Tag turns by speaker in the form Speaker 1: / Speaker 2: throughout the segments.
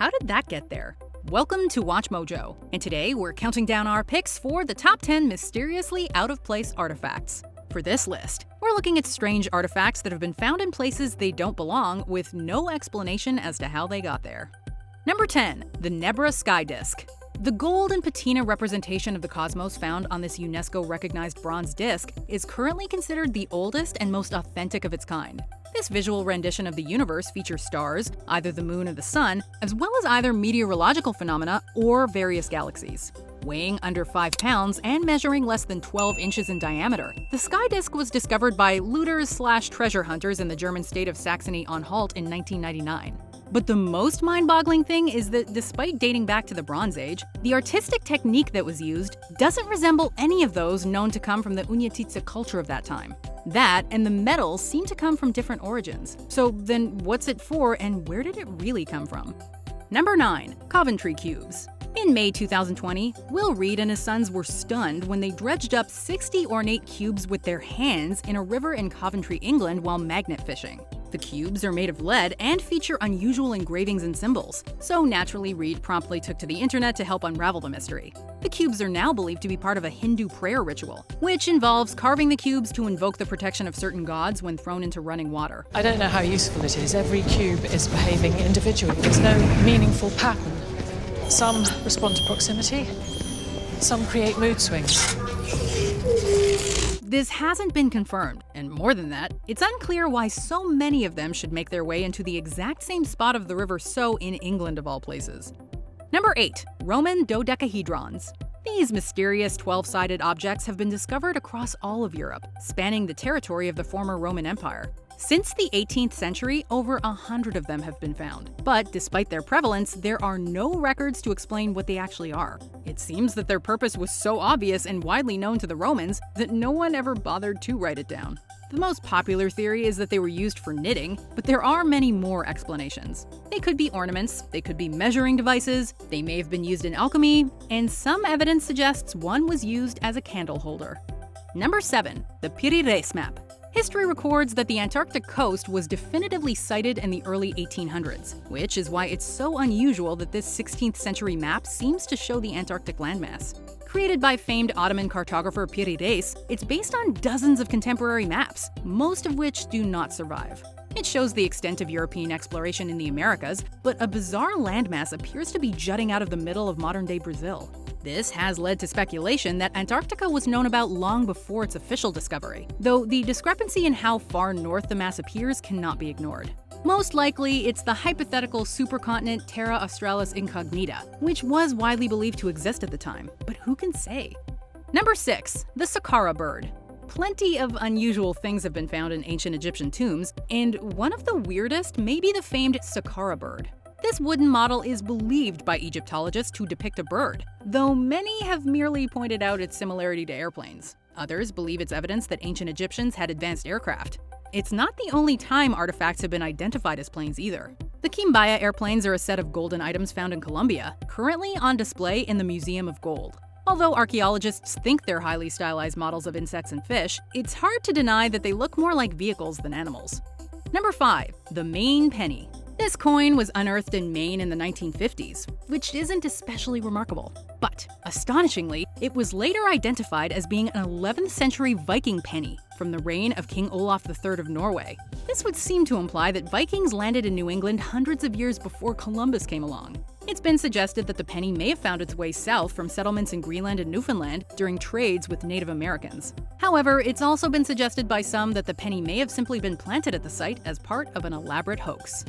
Speaker 1: How did that get there? Welcome to WatchMojo, and today we're counting down our picks for the top 10 mysteriously out-of-place artifacts. For this list, we're looking at strange artifacts that have been found in places they don't belong with no explanation as to how they got there. Number 10. The Nebra Sky Disk. The gold and patina representation of the cosmos found on this UNESCO-recognized bronze disk is currently considered the oldest and most authentic of its kind. This visual rendition of the universe features stars, either the moon or the sun, as well as either meteorological phenomena or various galaxies. Weighing under 5 pounds and measuring less than 12 inches in diameter, the sky disk was discovered by looters/treasure hunters in the German state of Saxony-Anhalt in 1999. But the most mind-boggling thing is that despite dating back to the Bronze Age, the artistic technique that was used doesn't resemble any of those known to come from the Winnipesaukee culture of that time. That and the metals seem to come from different origins. So then what's it for and where did it really come from? Number 9. Coventry Cubes. In May 2020, Will Reed and his sons were stunned when they dredged up 60 ornate cubes with their hands in a river in Coventry, England while magnet fishing. The cubes are made of lead and feature unusual engravings and symbols, so naturally Reed promptly took to the internet to help unravel the mystery. The cubes are now believed to be part of a Hindu prayer ritual, which involves carving the cubes to invoke the protection of certain gods when thrown into running water.
Speaker 2: I don't know how useful it is. Every cube is behaving individually. There's no meaningful pattern. Some respond to proximity, some create mood swings.
Speaker 1: This hasn't been confirmed, and more than that, it's unclear why so many of them should make their way into the exact same spot of the River So in England of all places. Number 8. Roman Dodecahedrons. These mysterious 12-sided objects have been discovered across all of Europe, spanning the territory of the former Roman Empire. Since the 18th century, over 100 of them have been found. But despite their prevalence, there are no records to explain what they actually are. It seems that their purpose was so obvious and widely known to the Romans that no one ever bothered to write it down. The most popular theory is that they were used for knitting, but there are many more explanations. They could be ornaments, they could be measuring devices, they may have been used in alchemy, and some evidence suggests one was used as a candle holder. Number 7. The Piri Reis Map. History records that the Antarctic coast was definitively sighted in the early 1800s, which is why it's so unusual that this 16th century map seems to show the Antarctic landmass. Created by famed Ottoman cartographer Piri Reis, it's based on dozens of contemporary maps, most of which do not survive. It shows the extent of European exploration in the Americas, but a bizarre landmass appears to be jutting out of the middle of modern-day Brazil. This has led to speculation that Antarctica was known about long before its official discovery, though the discrepancy in how far north the mass appears cannot be ignored. Most likely, it's the hypothetical supercontinent Terra Australis Incognita, which was widely believed to exist at the time, but who can say? Number 6. The Saqqara bird. Plenty of unusual things have been found in ancient Egyptian tombs, and one of the weirdest may be the famed Saqqara bird. This wooden model is believed by Egyptologists to depict a bird, though many have merely pointed out its similarity to airplanes. Others believe it's evidence that ancient Egyptians had advanced aircraft. It's not the only time artifacts have been identified as planes either. The Kimbaya airplanes are a set of golden items found in Colombia, currently on display in the Museum of Gold. Although archaeologists think they're highly stylized models of insects and fish, it's hard to deny that they look more like vehicles than animals. Number 5. The Maine Penny. This coin was unearthed in Maine in the 1950s, which isn't especially remarkable. But, astonishingly, it was later identified as being an 11th century Viking penny from the reign of King Olaf III of Norway. This would seem to imply that Vikings landed in New England hundreds of years before Columbus came along. It's been suggested that the penny may have found its way south from settlements in Greenland and Newfoundland during trades with Native Americans. However, it's also been suggested by some that the penny may have simply been planted at the site as part of an elaborate hoax.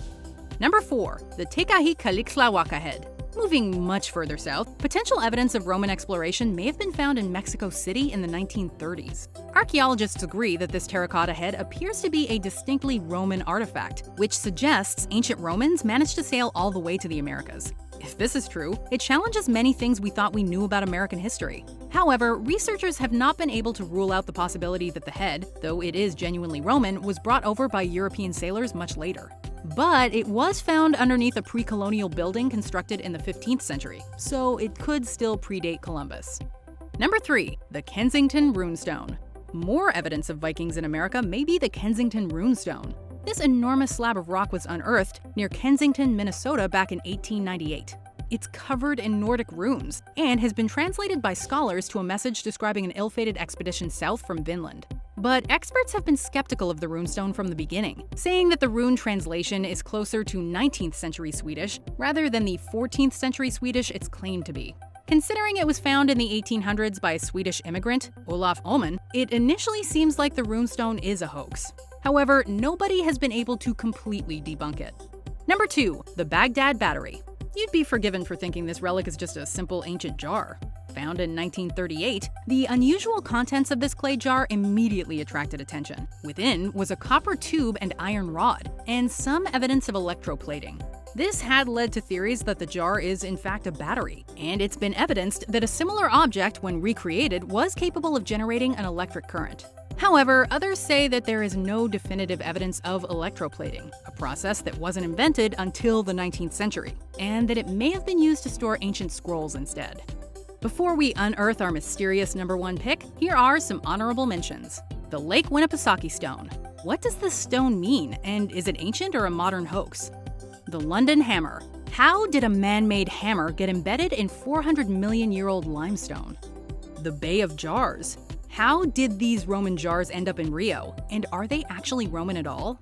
Speaker 1: Number 4. The Tecaxic-Calixtlahuaca Head. Moving much further south, potential evidence of Roman exploration may have been found in Mexico City in the 1930s. Archaeologists agree that this terracotta head appears to be a distinctly Roman artifact, which suggests ancient Romans managed to sail all the way to the Americas. If this is true, it challenges many things we thought we knew about American history. However, researchers have not been able to rule out the possibility that the head, though it is genuinely Roman, was brought over by European sailors much later. But it was found underneath a pre-colonial building constructed in the 15th century, so it could still predate Columbus. Number 3. The Kensington Runestone. More evidence of Vikings in America may be the Kensington Runestone. This enormous slab of rock was unearthed near Kensington, Minnesota back in 1898. It's covered in Nordic runes and has been translated by scholars to a message describing an ill-fated expedition south from Vinland. But experts have been skeptical of the runestone from the beginning, saying that the rune translation is closer to 19th century Swedish rather than the 14th century Swedish it's claimed to be. Considering it was found in the 1800s by a Swedish immigrant, Olaf Ullman, it initially seems like the runestone is a hoax. However, nobody has been able to completely debunk it. Number 2. The Baghdad Battery. You'd be forgiven for thinking this relic is just a simple ancient jar. Found in 1938, the unusual contents of this clay jar immediately attracted attention. Within was a copper tube and iron rod, and some evidence of electroplating. This had led to theories that the jar is in fact a battery, and it's been evidenced that a similar object, when recreated, was capable of generating an electric current. However, others say that there is no definitive evidence of electroplating, a process that wasn't invented until the 19th century, and that it may have been used to store ancient scrolls instead. Before we unearth our mysterious number 1 pick, here are some honorable mentions. The Lake Winnipesaukee Stone. What does this stone mean, and is it ancient or a modern hoax? The London Hammer. How did a man-made hammer get embedded in 400 million-year-old limestone? The Bay of Jars. How did these Roman jars end up in Rio, and are they actually Roman at all?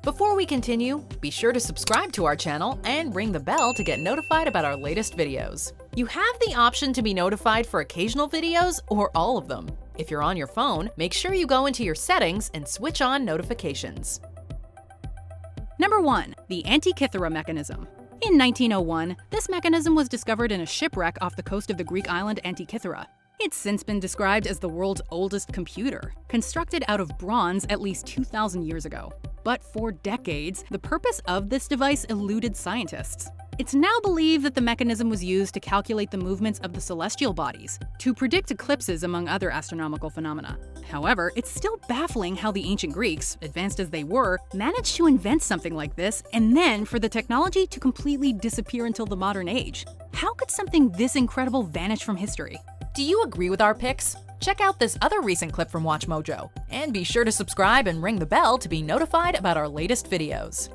Speaker 1: Before we continue, be sure to subscribe to our channel and ring the bell to get notified about our latest videos. You have the option to be notified for occasional videos or all of them. If you're on your phone, make sure you go into your settings and switch on notifications. Number 1. The Antikythera Mechanism. In 1901, this mechanism was discovered in a shipwreck off the coast of the Greek island Antikythera. It's since been described as the world's oldest computer, constructed out of bronze at least 2,000 years ago. But for decades, the purpose of this device eluded scientists. It's now believed that the mechanism was used to calculate the movements of the celestial bodies, to predict eclipses among other astronomical phenomena. However, it's still baffling how the ancient Greeks, advanced as they were, managed to invent something like this and then for the technology to completely disappear until the modern age. How could something this incredible vanish from history? Do you agree with our picks? Check out this other recent clip from WatchMojo, and be sure to subscribe and ring the bell to be notified about our latest videos.